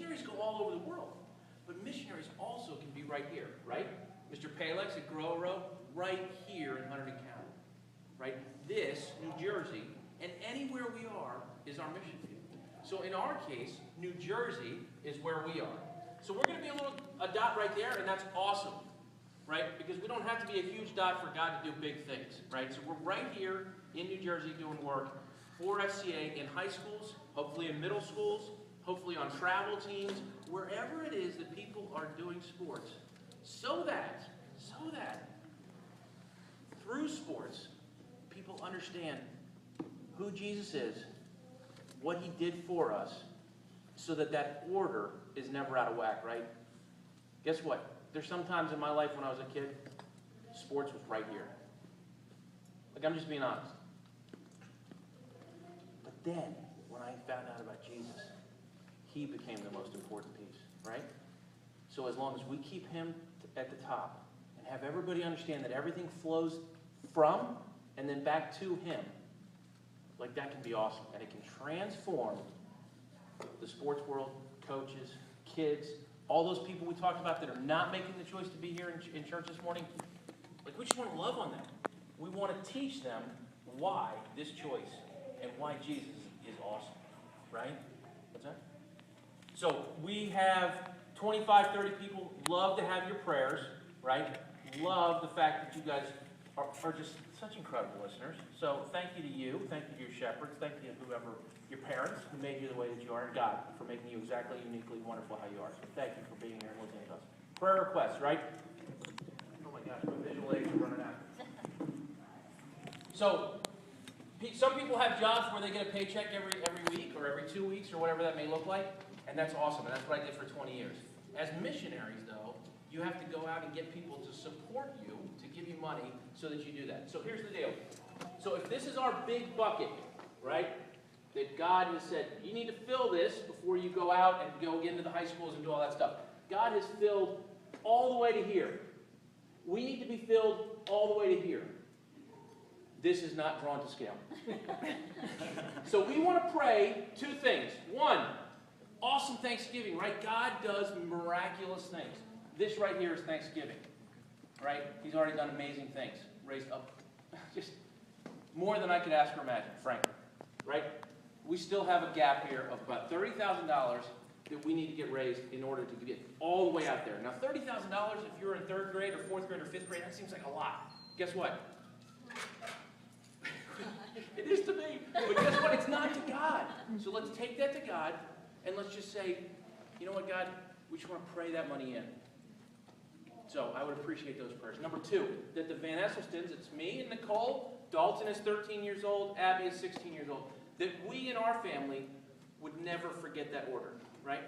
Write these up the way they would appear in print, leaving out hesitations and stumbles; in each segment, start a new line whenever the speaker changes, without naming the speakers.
missionaries go all over the world, but missionaries also can be right here, right? Mr. Palex at Grow Row, right here in Hunterdon County, right? This, New Jersey, and anywhere we are is our mission field. So in our case, New Jersey is where we are. So we're going to be a dot right there, and that's awesome, right? Because we don't have to be a huge dot for God to do big things, right? So we're right here in New Jersey doing work for FCA in high schools, hopefully in middle schools, hopefully on travel teams, wherever it is that people are doing sports, so that through sports, people understand who Jesus is, what he did for us, so that that order is never out of whack, right? Guess what? There's some times in my life when I was a kid, sports was right here. Like, I'm just being honest. But then, when I found out about Jesus, he became the most important piece, right? So as long as we keep him at the top and have everybody understand that everything flows from and then back to him, like, that can be awesome. And it can transform the sports world, coaches, kids, all those people we talked about that are not making the choice to be here in church this morning. Like, we just want to love on them. We want to teach them why this choice and why Jesus is awesome, right? What's that? So we have 25, 30 people. Love to have your prayers, right? Love the fact that you guys are just such incredible listeners. So thank you to you. Thank you to your shepherds. Thank you to whoever, your parents, who made you the way that you are, and God for making you exactly, uniquely wonderful how you are. So thank you for being here and listening to us. Prayer requests, right? Oh my gosh, my visual aids are running out. So some people have jobs where they get a paycheck every week or every 2 weeks or whatever that may look like, and that's awesome, and that's what I did for 20 years. As missionaries, though, you have to go out and get people to support you, to give you money so that you do that. So here's the deal. So if this is our big bucket, right, that God has said, you need to fill this before you go out and go into the high schools and do all that stuff. God has filled all the way to here. We need to be filled all the way to here. This is not drawn to scale. So we want to pray two things. One, awesome Thanksgiving, right? God does miraculous things. This right here is Thanksgiving, right? He's already done amazing things. Raised up just more than I could ask or imagine, frankly, right? We still have a gap here of about $30,000 that we need to get raised in order to get all the way out there. Now, $30,000, if you're in 3rd grade or 4th grade or 5th grade, that seems like a lot. Guess what? It is to me. But guess what? It's not to God. So let's take that to God, and let's just say, you know what, God? We just want to pray that money in. So I would appreciate those prayers. Number 2, that the Van Esselstons, it's me and Nicole, Dalton is 13 years old, Abby is 16 years old, that we in our family would never forget that order, right?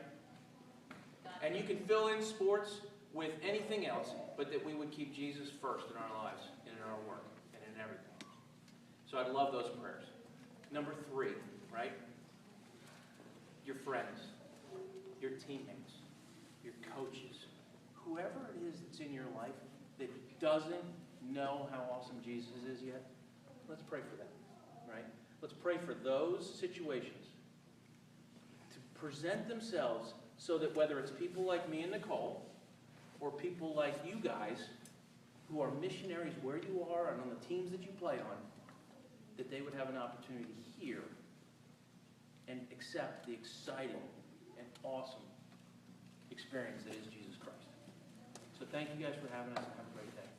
And you can fill in sports with anything else, but that we would keep Jesus first in our lives, and in our work, and in everything. So I'd love those prayers. Number 3, right? Your friends, your teammates, your coaches, whoever it is that's in your life that doesn't know how awesome Jesus is yet, let's pray for them, right? Let's pray for those situations to present themselves so that whether it's people like me and Nicole or people like you guys who are missionaries where you are and on the teams that you play on, that they would have an opportunity to hear and accept the exciting and awesome experience that is Jesus Christ. So thank you guys for having us, and have a great day.